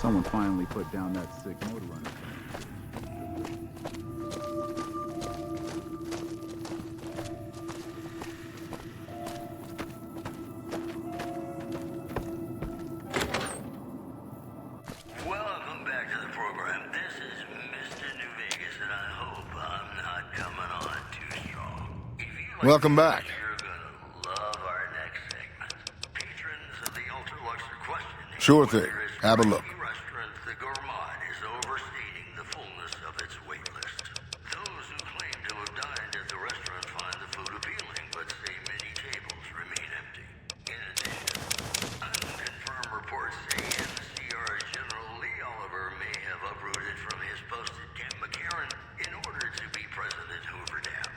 Someone finally put down that sick motor runner. Welcome back to the program. This is Mr. New Vegas, and I hope I'm not coming on too strong. If you like Welcome back. you're gonna love our next segment. Patrons of the Ultra Luxury Question. Sure thing. Have a look. Restaurant The Gourmand is overstating the fullness of its wait list. Those who claim to have dined at the restaurant find the food appealing, but say many tables remain empty. In addition, unconfirmed reports say NCR's General Lee Oliver may have uprooted from his post at Camp McCarran in order to be present at Hoover Dam.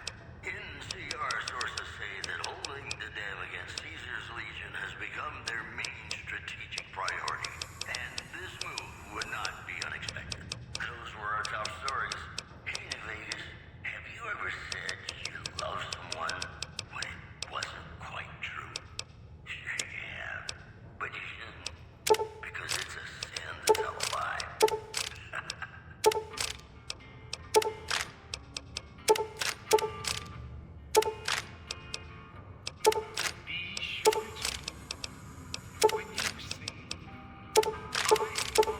NCR sources say that holding the dam against Caesar's Legion has become their main strategic priority, and this move would not be unexpected. Those were our top stories. Hey, New Vegas, have you ever said you love someone when it wasn't quite true? Sure you have, but you shouldn't, because it's a sin to tell a lie. Be sure to, when you say, I love you,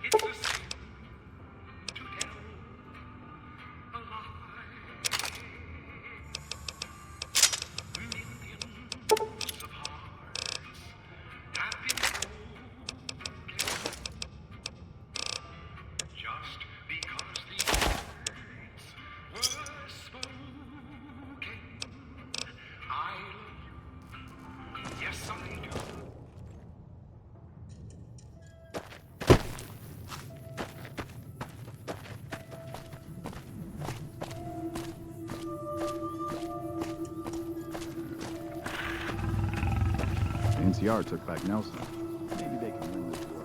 it's a sin to tell a lie. Millions of hearts have been broken just because the words were spoken. I love you. Yes, I do. NCR took back Nelson. Maybe they can win this war.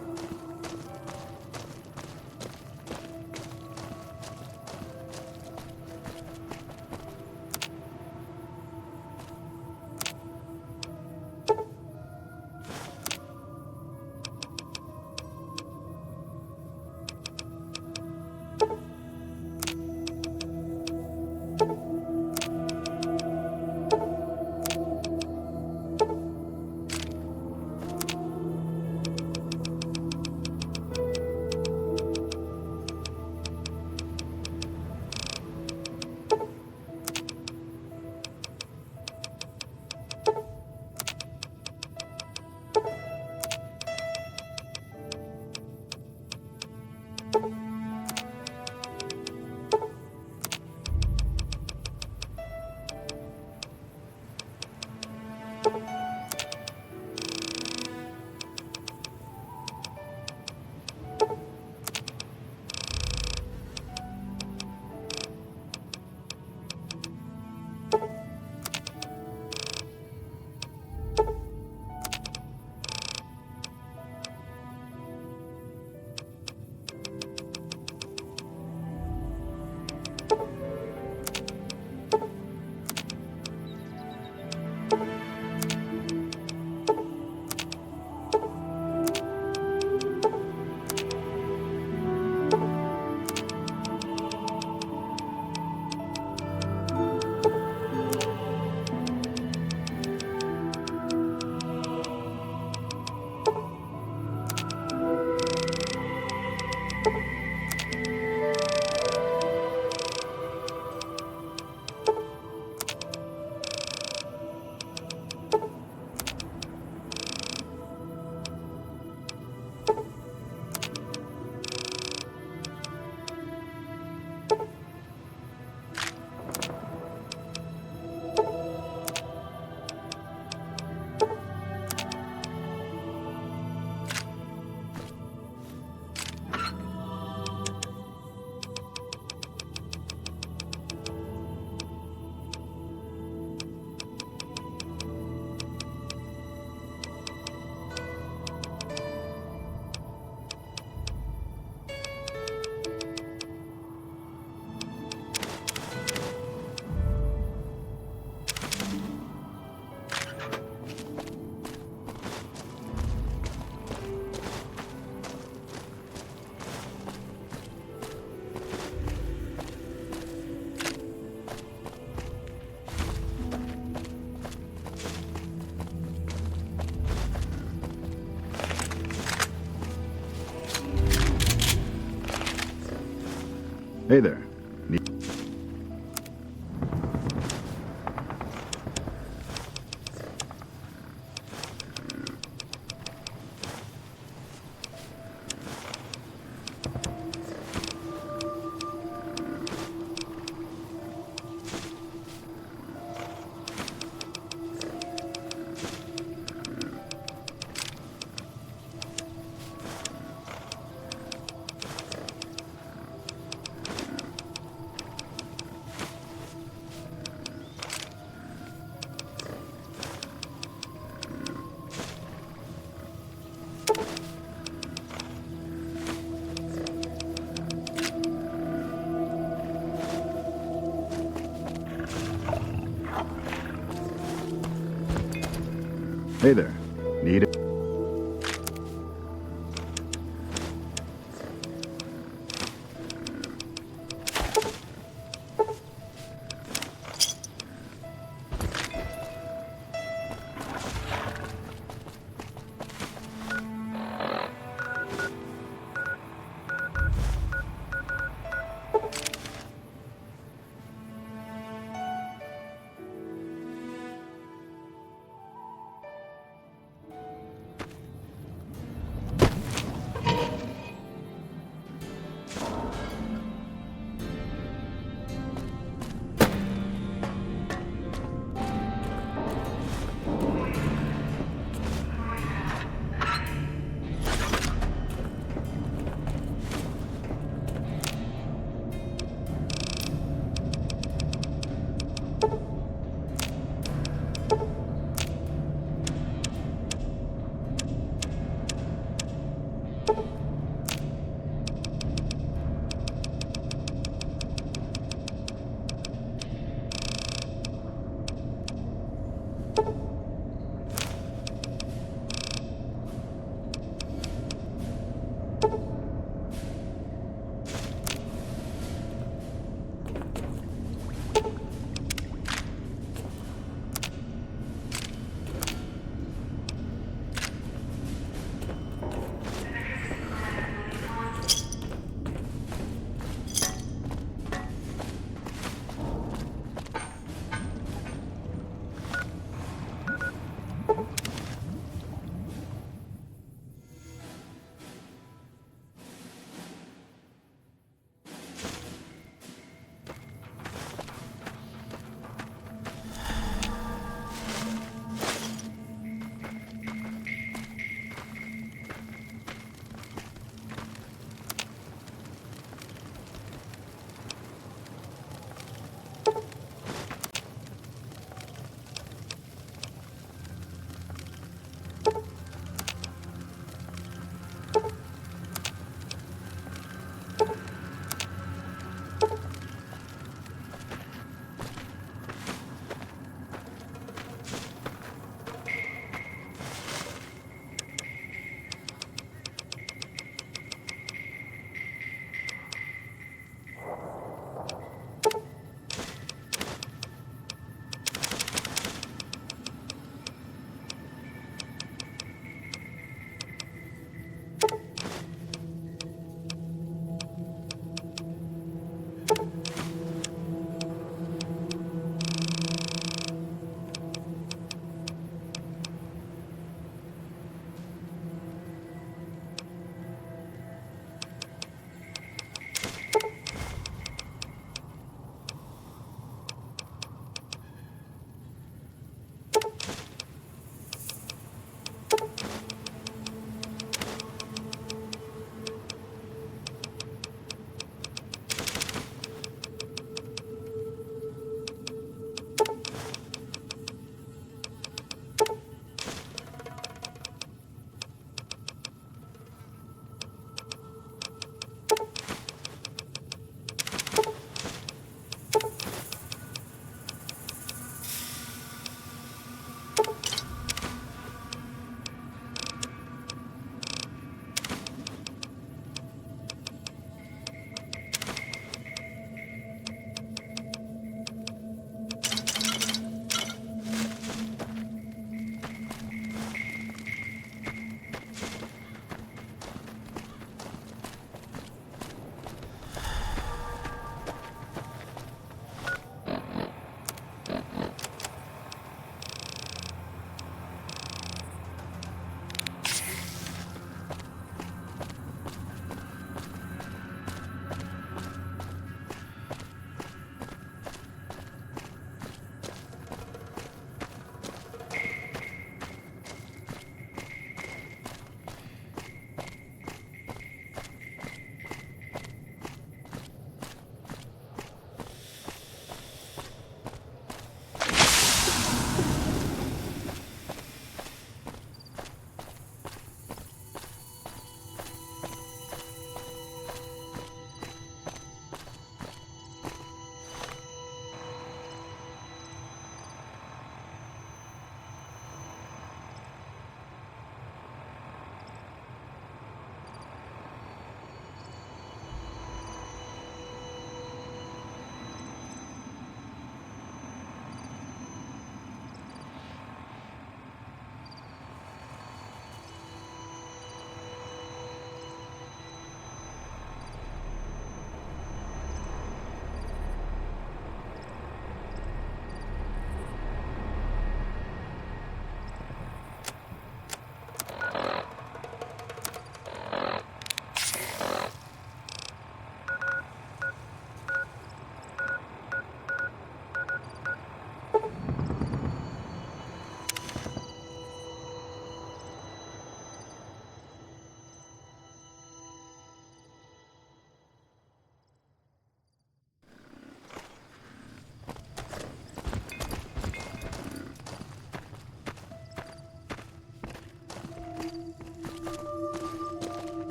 Hey there. Need Hey there. Need it?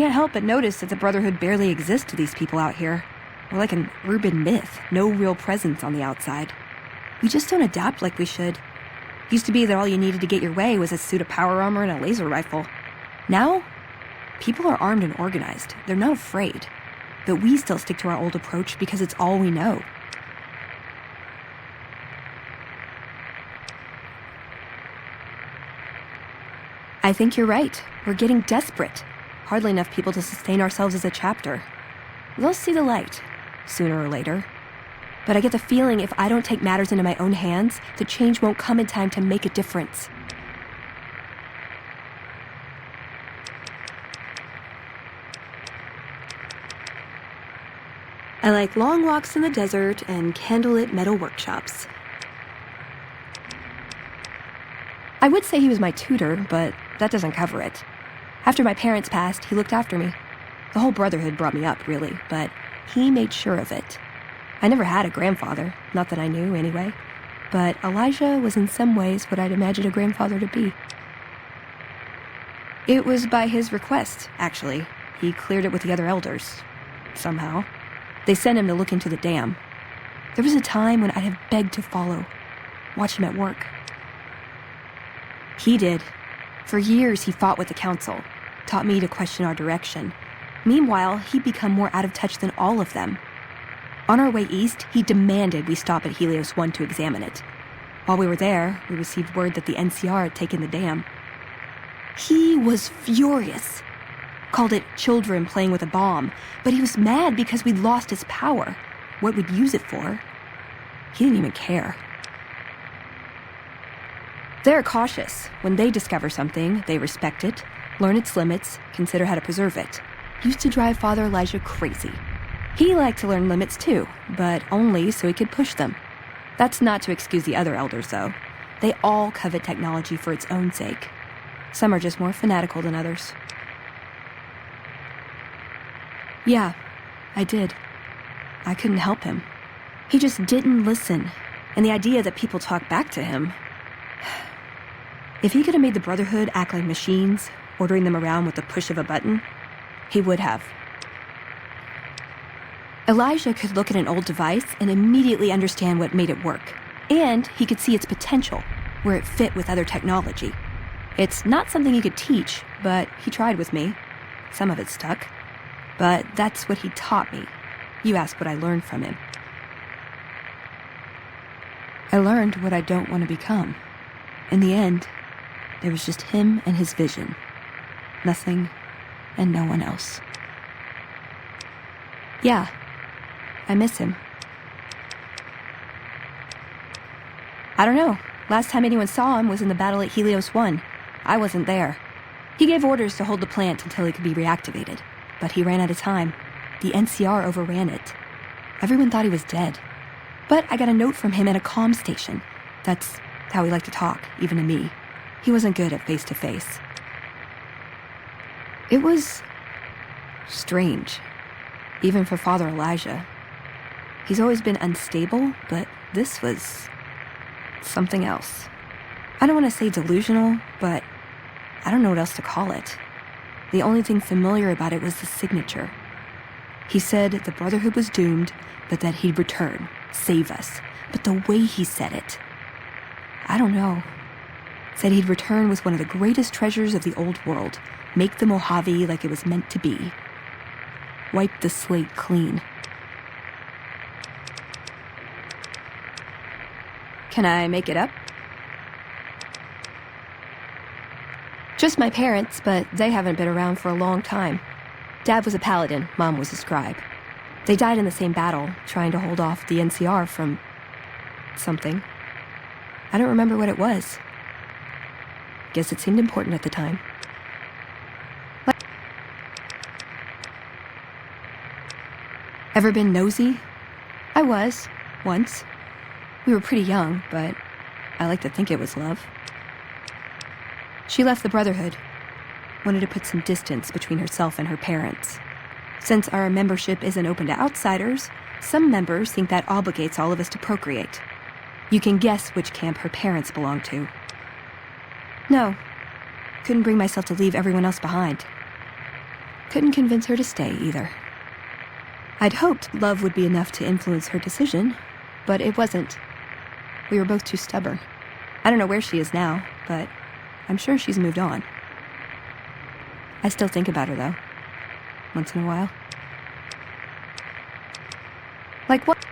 can't help but notice that the Brotherhood barely exists to these people out here. We're like an urban myth, no real presence on the outside. We just don't adapt like we should. Used to be that all you needed to get your way was a suit of power armor and a laser rifle. Now, people are armed and organized. They're not afraid. But we still stick to our old approach because it's all we know. I think you're right. We're getting desperate. Hardly enough people to sustain ourselves as a chapter. They'll see the light, sooner or later. But I get the feeling if I don't take matters into my own hands, the change won't come in time to make a difference. I like long walks in the desert and candlelit metal workshops. I would say he was my tutor, but that doesn't cover it. After my parents passed, he looked after me. The whole Brotherhood brought me up, really, but he made sure of it. I never had a grandfather, not that I knew anyway, but Elijah was in some ways what I'd imagined a grandfather to be. It was by his request, actually. He cleared it with the other elders. Somehow. They sent him to look into the dam. There was a time when I'd have begged to follow, watch him at work. He did. For years, he fought with the council, taught me to question our direction. Meanwhile, he'd become more out of touch than all of them. On our way east, he demanded we stop at Helios 1 to examine it. While we were there, we received word that the NCR had taken the dam. He was furious. Called it children playing with a bomb, but he was mad because we'd lost his power. What we'd use it for. He didn't even care. They're cautious. When they discover something, they respect it, learn its limits, consider how to preserve it. Used to drive Father Elijah crazy. He liked to learn limits too, but only so he could push them. That's not to excuse the other elders, though. They all covet technology for its own sake. Some are just more fanatical than others. Yeah, I did. I couldn't help him. He just didn't listen, and the idea that people talk back to him... If he could have made the Brotherhood act like machines, ordering them around with the push of a button, he would have. Elijah could look at an old device and immediately understand what made it work, and he could see its potential, where it fit with other technology. It's not something he could teach, but he tried with me. Some of it stuck. But that's what he taught me. You ask what I learned from him. I learned what I don't want to become. In the end, there was just him and his vision. Nothing and no one else. Yeah, I miss him. I don't know. Last time anyone saw him was in the battle at Helios 1. I wasn't there. He gave orders to hold the plant until it could be reactivated. But he ran out of time. The NCR overran it. Everyone thought he was dead. But I got a note from him at a comm station. That's how he liked to talk, even to me. He wasn't good at face-to-face. It was strange, even for Father Elijah. He's always been unstable, but this was something else. I don't want to say delusional, but I don't know what else to call it. The only thing familiar about it was the signature. He said the Brotherhood was doomed, but that he'd return, save us. But the way he said it, I don't know. Said he'd return with one of the greatest treasures of the old world, make the Mojave like it was meant to be. Wipe the slate clean. Can I make it up? Just my parents, but they haven't been around for a long time. Dad was a paladin, Mom was a scribe. They died in the same battle, trying to hold off the NCR from... something. I don't remember what it was. Guess it seemed important at the time. Ever been nosy? I was, once. We were pretty young, but I like to think it was love. She left the Brotherhood. Wanted to put some distance between herself and her parents. Since our membership isn't open to outsiders, some members think that obligates all of us to procreate. You can guess which camp her parents belong to. No, couldn't bring myself to leave everyone else behind. Couldn't convince her to stay either. I'd hoped love would be enough to influence her decision, but it wasn't. We were both too stubborn. I don't know where she is now, but I'm sure she's moved on. I still think about her, though, once in a while. Like what?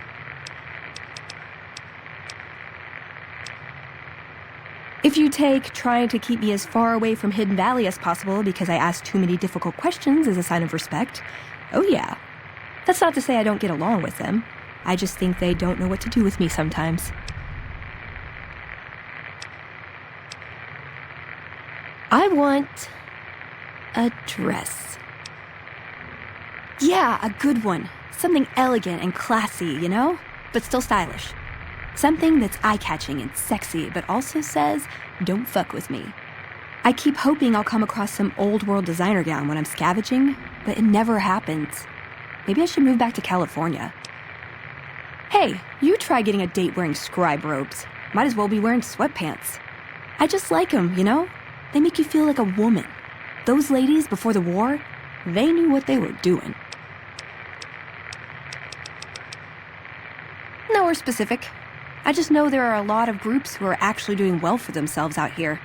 If you take trying to keep me as far away from Hidden Valley as possible because I ask too many difficult questions as a sign of respect, oh yeah. That's not to say I don't get along with them. I just think they don't know what to do with me sometimes. I want a dress. Yeah, a good one. Something elegant and classy, you know? But still stylish. Something that's eye-catching and sexy, but also says, don't fuck with me. I keep hoping I'll come across some old-world designer gown when I'm scavenging, but it never happens. Maybe I should move back to California. Hey, you try getting a date wearing scribe robes. Might as well be wearing sweatpants. I just like them, you know? They make you feel like a woman. Those ladies before the war, they knew what they were doing. Nowhere specific. I just know there are a lot of groups who are actually doing well for themselves out here.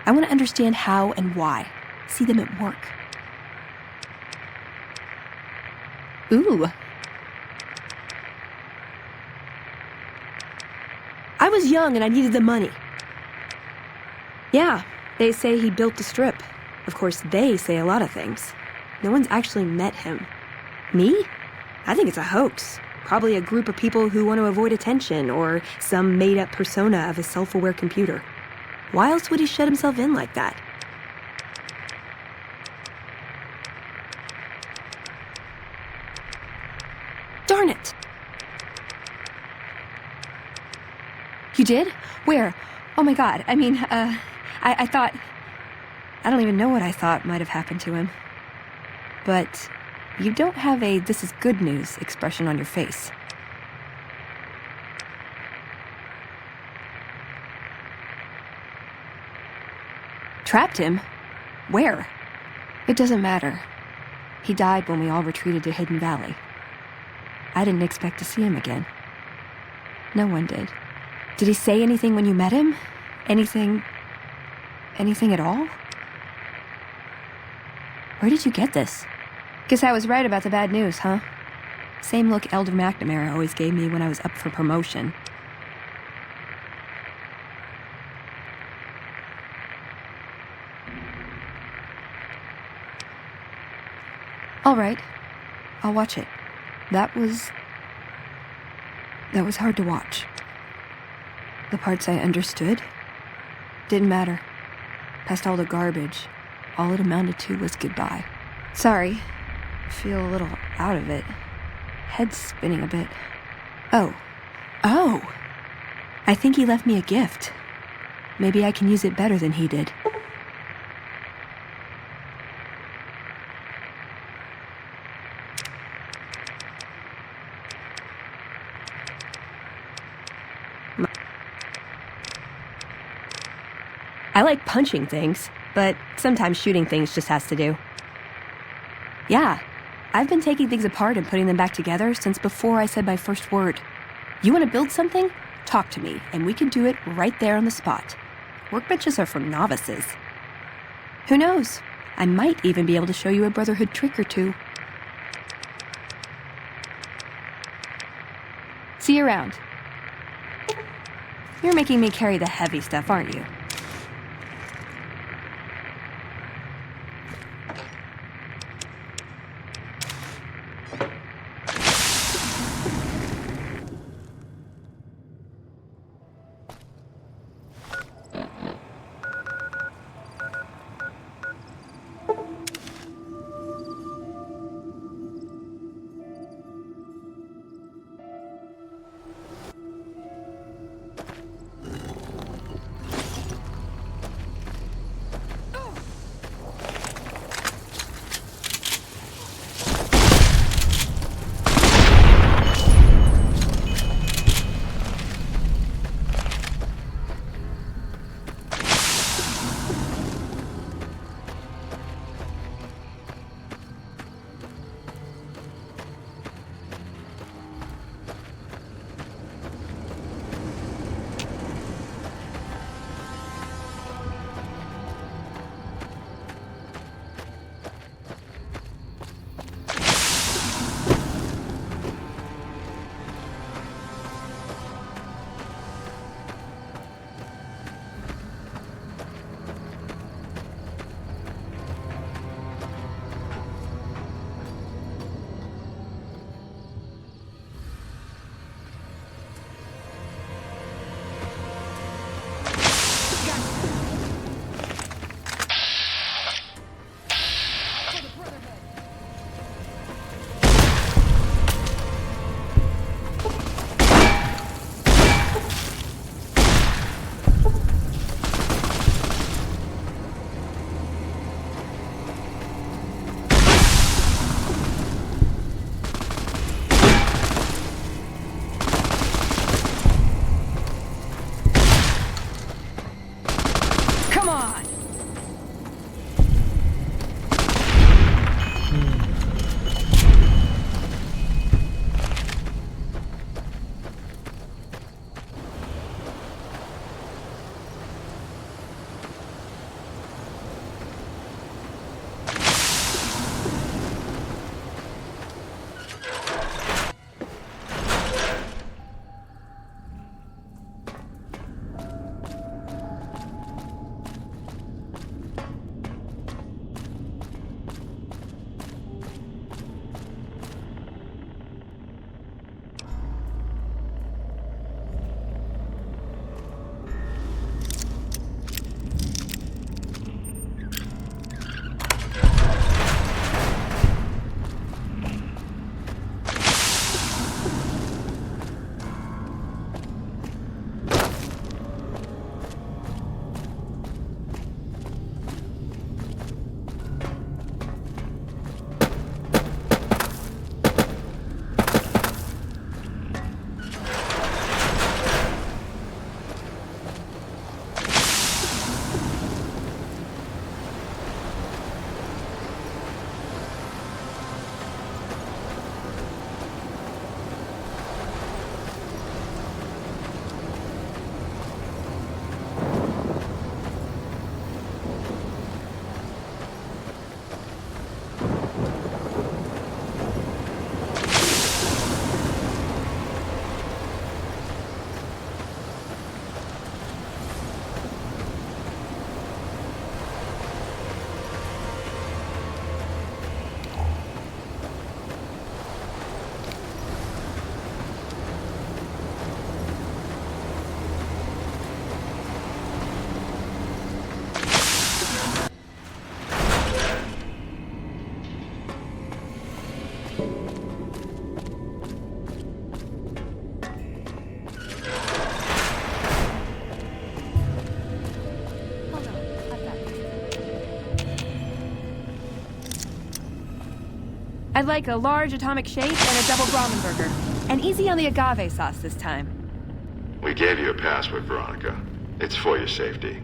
I want to understand how and why. See them at work. Ooh. I was young and I needed the money. Yeah, they say he built the strip. Of course, they say a lot of things. No one's actually met him. Me? I think it's a hoax. Probably a group of people who want to avoid attention or some made-up persona of a self-aware computer. Why else would he shut himself in like that? Darn it! You did? Where? Oh my god, I mean, I thought... I don't even know what I thought might have happened to him. But you don't have a "this is good news" expression on your face. Trapped him? Where? It doesn't matter. He died when we all retreated to Hidden Valley. I didn't expect to see him again. No one did. Did he say anything when you met him? Anything at all? Where did you get this? Guess I was right about the bad news, huh? Same look Elder McNamara always gave me when I was up for promotion. All right, I'll watch it. That was hard to watch. The parts I understood didn't matter. Past all the garbage, all it amounted to was goodbye. Sorry, I feel a little out of it. Head's spinning a bit. Oh. I think he left me a gift. Maybe I can use it better than he did. I like punching things, but sometimes shooting things just has to do. Yeah, I've been taking things apart and putting them back together since before I said my first word. You want to build something? Talk to me, and we can do it right there on the spot. Workbenches are for novices. Who knows? I might even be able to show you a Brotherhood trick or two. See you around. You're making me carry the heavy stuff, aren't you? Come on! I'd like a large atomic shake and a double ramen burger. And easy on the agave sauce this time. We gave you a password, Veronica. It's for your safety.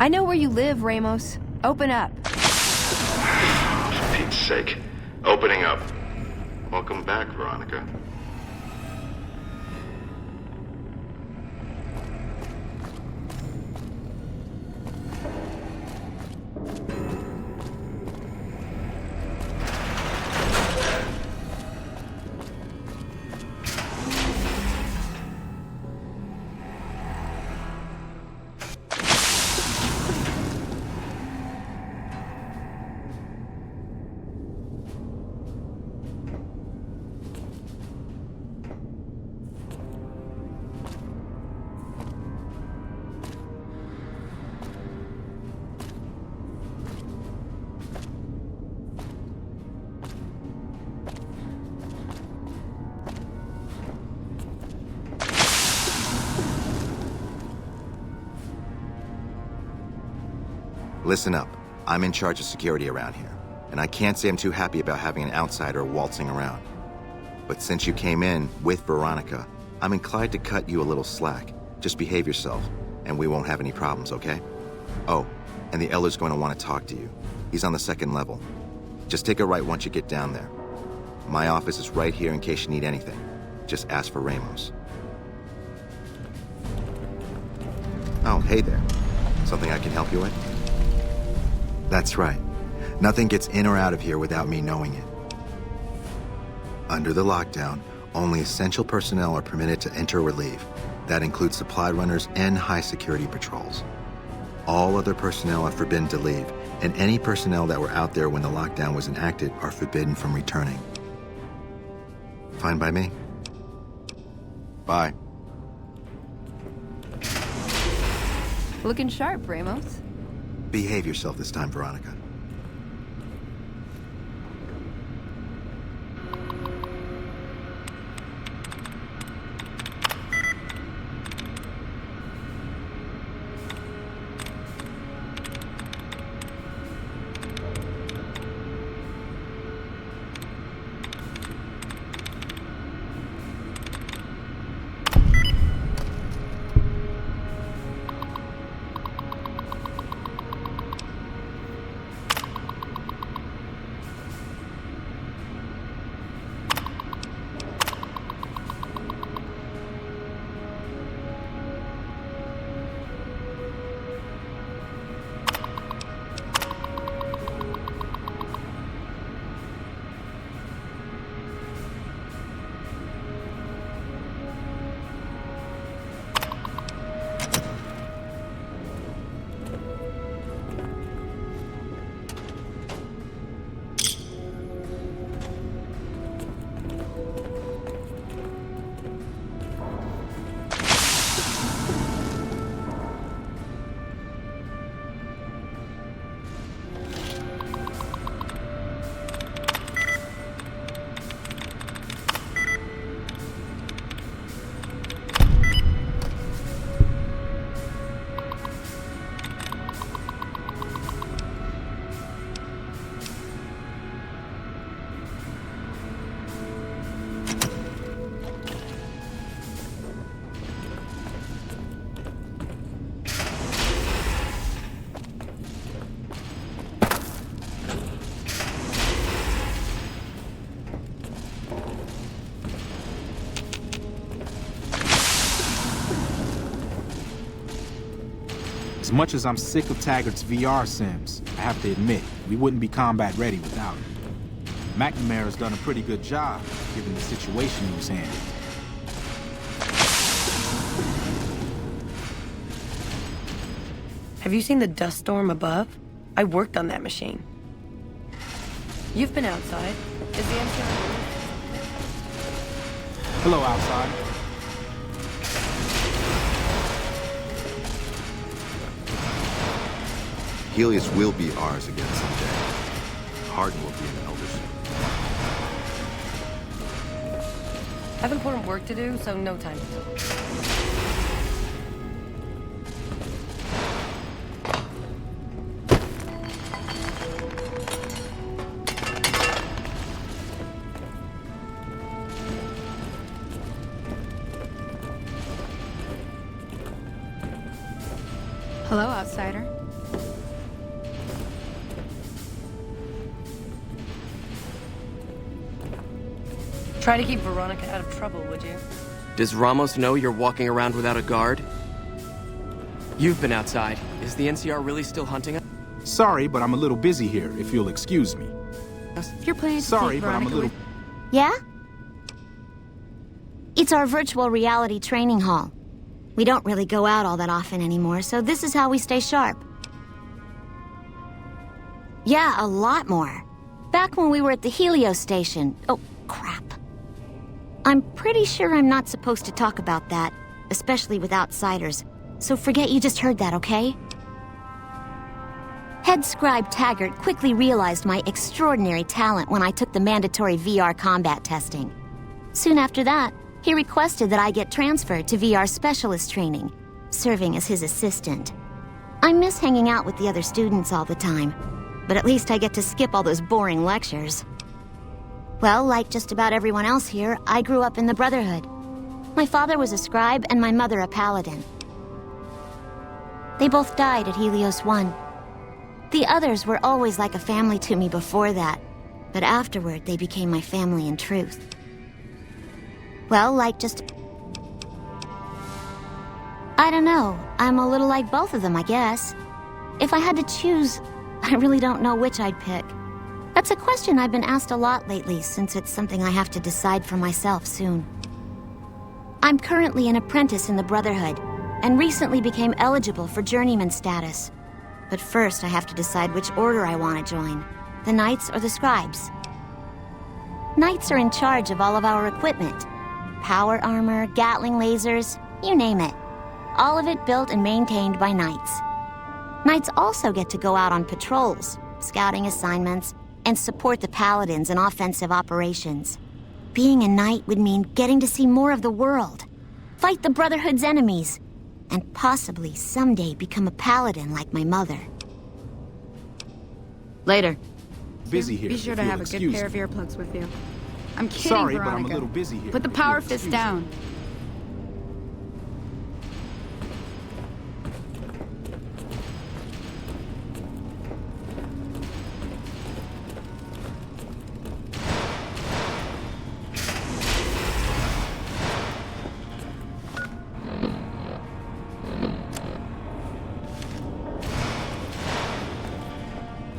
I know where you live, Ramos. Open up. For Pete's sake. Opening up. Welcome back, Veronica. Listen up. I'm in charge of security around here, and I can't say I'm too happy about having an outsider waltzing around. But since you came in with Veronica, I'm inclined to cut you a little slack. Just behave yourself, and we won't have any problems, okay? Oh, and the Elder's going to want to talk to you. He's on the second level. Just take a right once you get down there. My office is right here in case you need anything. Just ask for Ramos. Oh, hey there. Something I can help you with? That's right. Nothing gets in or out of here without me knowing it. Under the lockdown, only essential personnel are permitted to enter or leave. That includes supply runners and high-security patrols. All other personnel are forbidden to leave, and any personnel that were out there when the lockdown was enacted are forbidden from returning. Fine by me. Bye. Looking sharp, Ramos. Behave yourself this time, Veronica. As much as I'm sick of Taggart's VR sims, I have to admit, we wouldn't be combat ready without it. McNamara's done a pretty good job, given the situation he was handed. Have you seen the dust storm above? I worked on that machine. You've been outside. Is the MTR... Hello, outside. Helios will be ours again someday. Hardin will be an elder soon. I have important work to do, so no time to talk. Hello, outsider. Try to keep Veronica out of trouble, would you? Does Ramos know you're walking around without a guard? You've been outside. Is the NCR really still hunting us? Sorry, but I'm a little busy here, if you'll excuse me. If you're planning to Sorry, take but I'm a Veronica little... with... Yeah? It's our virtual reality training hall. We don't really go out all that often anymore, so this is how we stay sharp. Yeah, a lot more. Back when we were at the Helios station. Oh, crap. I'm pretty sure I'm not supposed to talk about that, especially with outsiders. So forget you just heard that, okay? Head scribe Taggart quickly realized my extraordinary talent when I took the mandatory VR combat testing. Soon after that, he requested that I get transferred to VR specialist training, serving as his assistant. I miss hanging out with the other students all the time, but at least I get to skip all those boring lectures. Well, like just about everyone else here, I grew up in the Brotherhood. My father was a scribe and my mother a paladin. They both died at Helios 1. The others were always like a family to me before that, but afterward they became my family in truth. Well, like just... I don't know. I'm a little like both of them, I guess. If I had to choose, I really don't know which I'd pick. That's a question I've been asked a lot lately, since it's something I have to decide for myself soon. I'm currently an apprentice in the Brotherhood, and recently became eligible for journeyman status. But first I have to decide which order I want to join, the Knights or the Scribes. Knights are in charge of all of our equipment. Power armor, Gatling lasers, you name it. All of it built and maintained by Knights. Knights also get to go out on patrols, scouting assignments, and support the Paladins in offensive operations. Being a Knight would mean getting to see more of the world, fight the Brotherhood's enemies, and possibly someday become a Paladin like my mother. Later. Busy here, Be sure if to you'll have a good excuse pair of me. earplugs with you. I'm kidding, Sorry, Veronica. but I'm a little busy here. Put the if power you'll fist excuse me. down.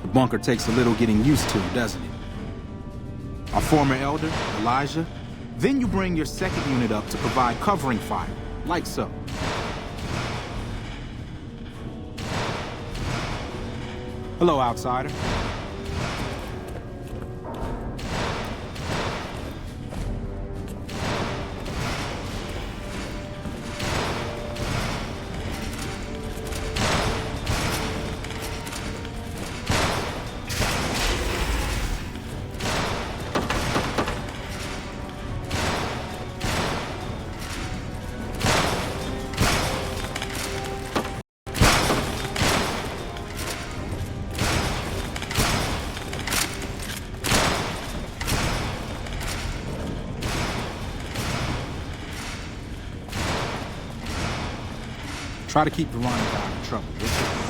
The bunker takes a little getting used to, doesn't it? Our former elder, Elijah. Then you bring your second unit up to provide covering fire, like so. Hello, outsider. Try to keep Veronica out of trouble, would you?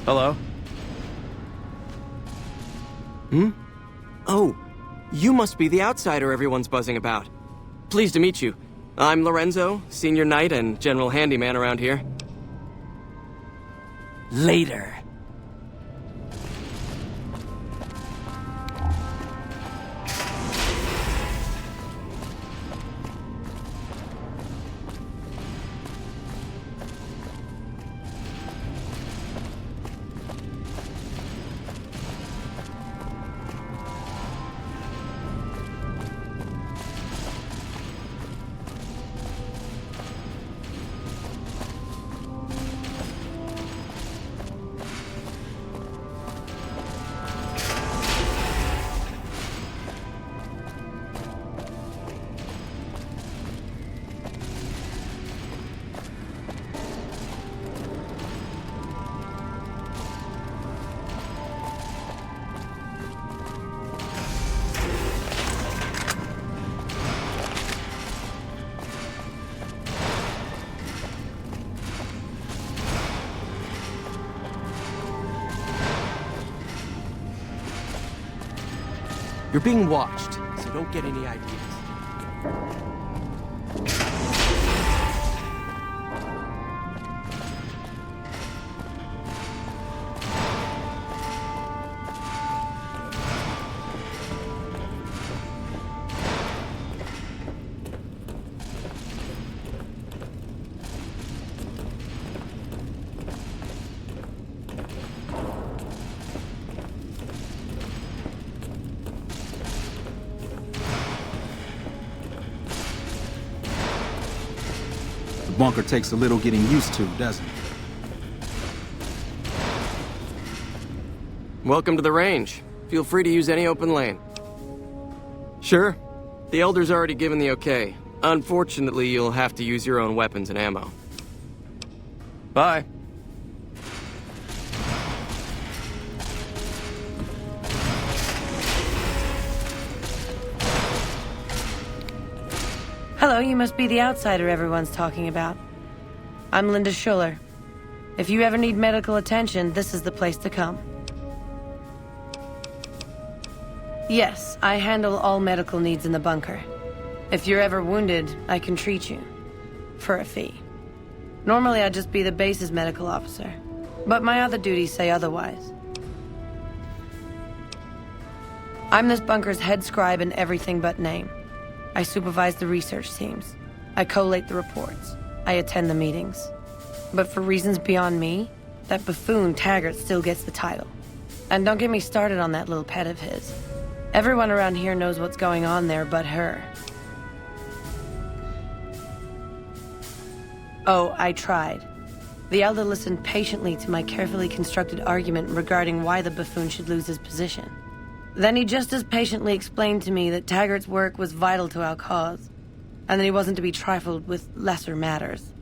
Hello? Oh, you must be the outsider everyone's buzzing about. Pleased to meet you. I'm Lorenzo, senior knight and general handyman around here. Later. You're being watched, so don't get any ideas. The bunker takes a little getting used to, doesn't it? Welcome to the range. Feel free to use any open lane. Sure. The Elder's already given the okay. Unfortunately, you'll have to use your own weapons and ammo. Bye. Hello, you must be the outsider everyone's talking about. I'm Linda Schuller. If you ever need medical attention, this is the place to come. Yes, I handle all medical needs in the bunker. If you're ever wounded, I can treat you. For a fee. Normally, I'd just be the base's medical officer. But my other duties say otherwise. I'm this bunker's head scribe in everything but name. I supervise the research teams. I collate the reports. I attend the meetings. But for reasons beyond me, that buffoon Taggart still gets the title. And don't get me started on that little pet of his. Everyone around here knows what's going on there but her. Oh, I tried. The Elder listened patiently to my carefully constructed argument regarding why the buffoon should lose his position. Then he just as patiently explained to me that Taggart's work was vital to our cause, and that he wasn't to be trifled with lesser matters.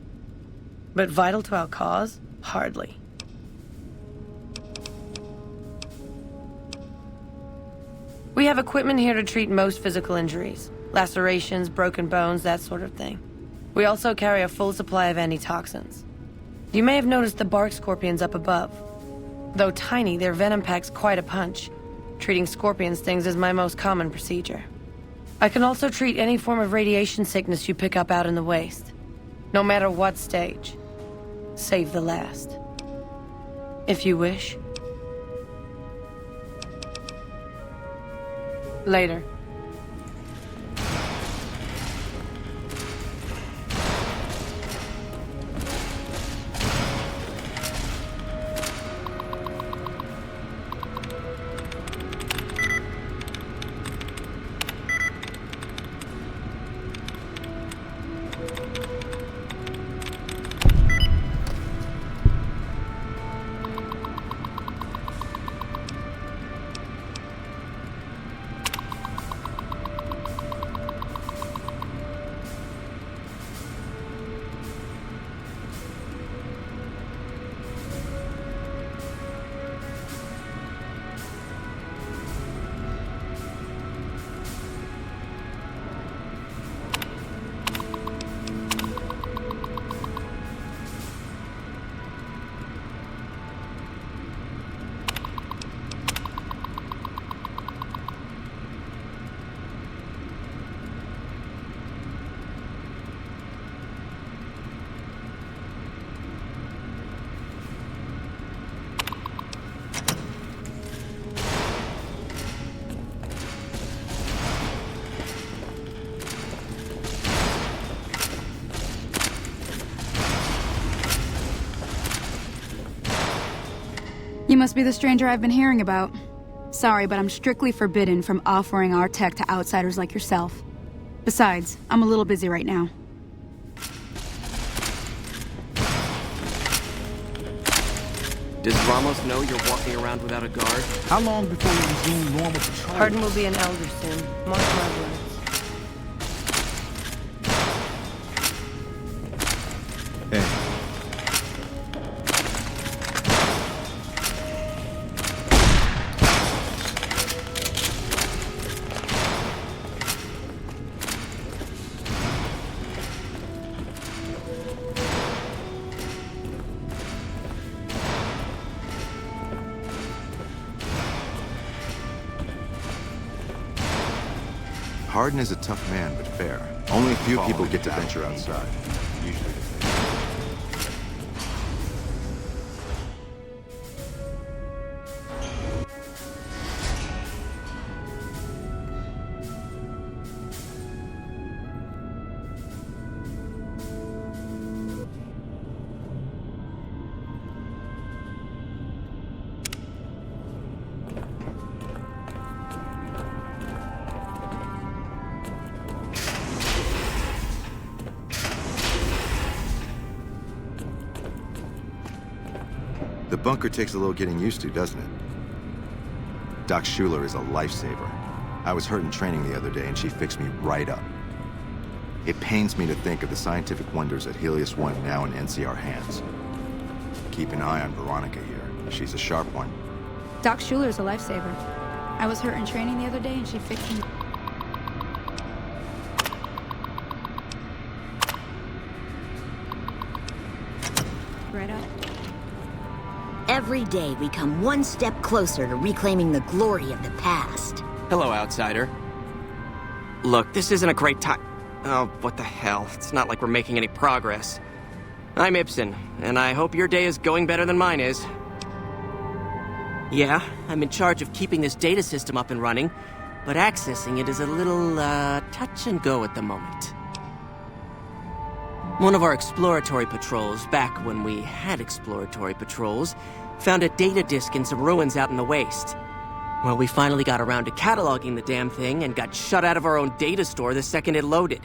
But vital to our cause? Hardly. We have equipment here to treat most physical injuries. Lacerations, broken bones, that sort of thing. We also carry a full supply of antitoxins. You may have noticed the bark scorpions up above. Though tiny, their venom packs quite a punch. Treating scorpion stings is my most common procedure. I can also treat any form of radiation sickness you pick up out in the waste. No matter what stage. Save the last. If you wish. Later. must be the stranger I've been hearing about. Sorry, but I'm strictly forbidden from offering our tech to outsiders like yourself. Besides, I'm a little busy right now. Does Ramos know you're walking around without a guard? How long before we resume normal patrol? Hardin will be an elder soon. Mark my words. Hey, Hardin is a tough man, but fair. Only a few people get to venture outside. Usually the The bunker takes a little getting used to, doesn't it? Doc Schuler is a lifesaver. I was hurt in training the other day, and she fixed me right up. It pains me to think of the scientific wonders at Helios 1 now in NCR hands. Keep an eye on Veronica here. She's a sharp one. Doc Schuler's a lifesaver. I was hurt in training the other day and she fixed me. Right up. Every day we come one step closer to reclaiming the glory of the past. Hello, outsider. Look, this isn't a great time. Oh, what the hell. It's not like we're making any progress. I'm Ibsen, and I hope your day is going better than mine is. Yeah, I'm in charge of keeping this data system up and running, but accessing it is a little, touch and go at the moment. One of our exploratory patrols, back when we had exploratory patrols, found a data disk in some ruins out in the waste. Well, we finally got around to cataloging the damn thing and got shut out of our own data store the second it loaded.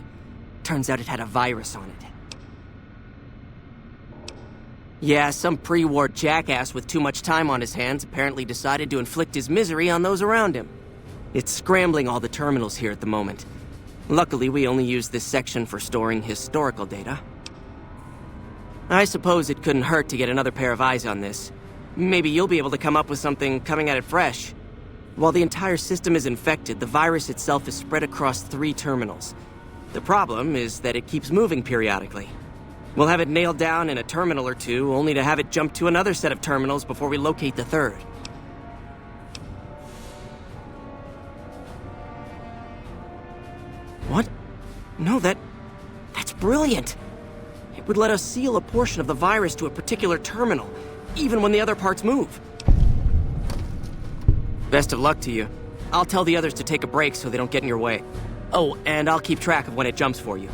Turns out it had a virus on it. Yeah, some pre-war jackass with too much time on his hands apparently decided to inflict his misery on those around him. It's scrambling all the terminals here at the moment. Luckily, we only use this section for storing historical data. I suppose it couldn't hurt to get another pair of eyes on this. Maybe you'll be able to come up with something coming at it fresh. While the entire system is infected, the virus itself is spread across 3 terminals. The problem is that it keeps moving periodically. We'll have it nailed down in a terminal or 2, only to have it jump to another set of terminals before we locate the 3rd. What? No, that's brilliant. It would let us seal a portion of the virus to a particular terminal, even when the other parts move. Best of luck to you. I'll tell the others to take a break so they don't get in your way. Oh, and I'll keep track of when it jumps for you.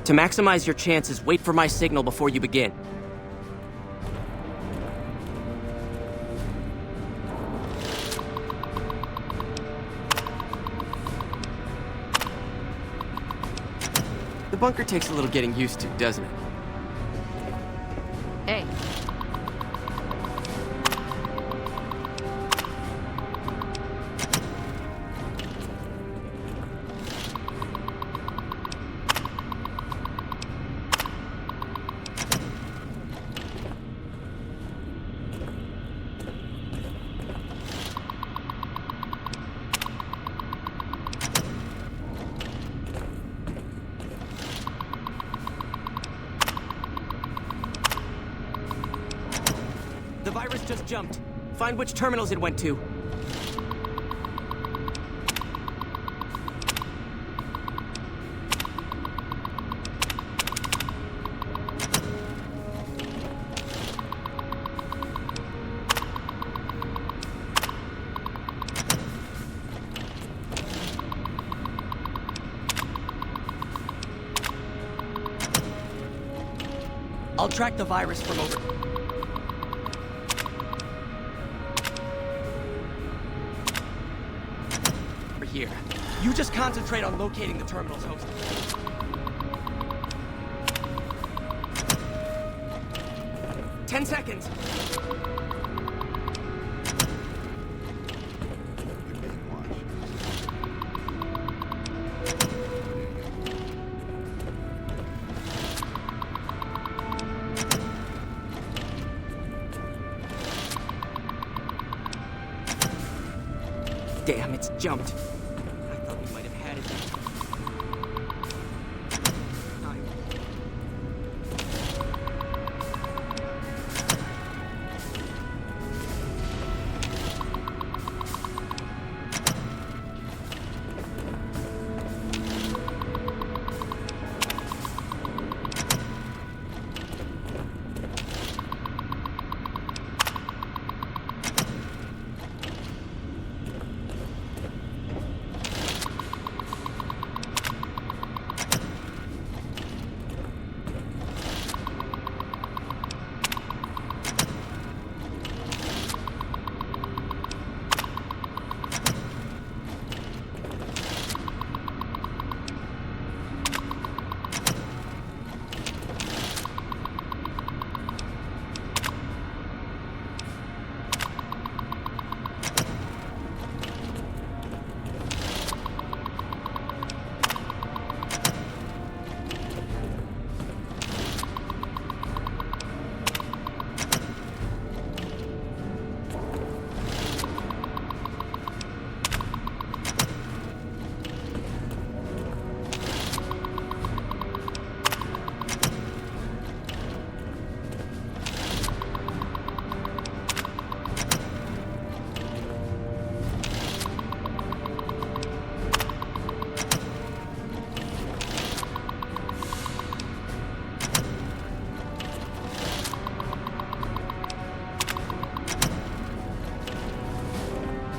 To maximize your chances, wait for my signal before you begin. The bunker takes a little getting used to, doesn't it? Hey. The virus just jumped. Find which terminals it went to. I'll track the virus from over. here. You just concentrate on locating the terminal's host. Ten seconds. You're being watched. Damn, it's jumped. I thought we might have had it. Time.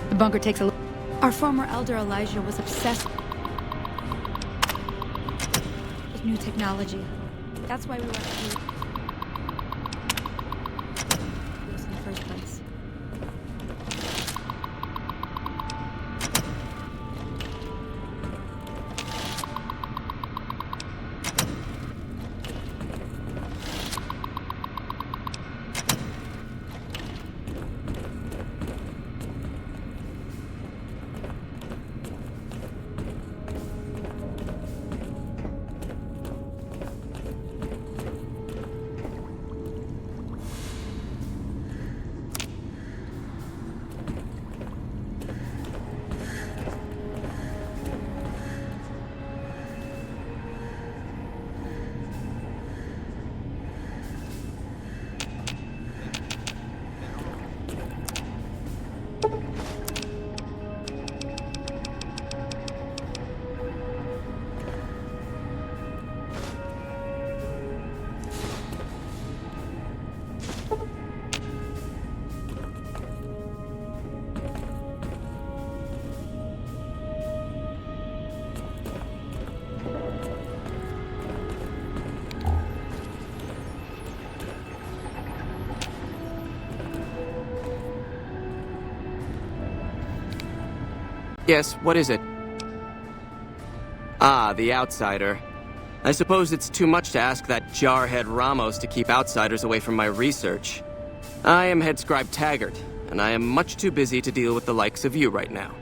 The bunker takes a look. Our former elder Elijah was obsessed with new technology. That's why we went through this in the first place. Yes, what is it? Ah, the outsider. I suppose it's too much to ask that jarhead Ramos to keep outsiders away from my research. I am Head Scribe Taggart, and I am much too busy to deal with the likes of you right now.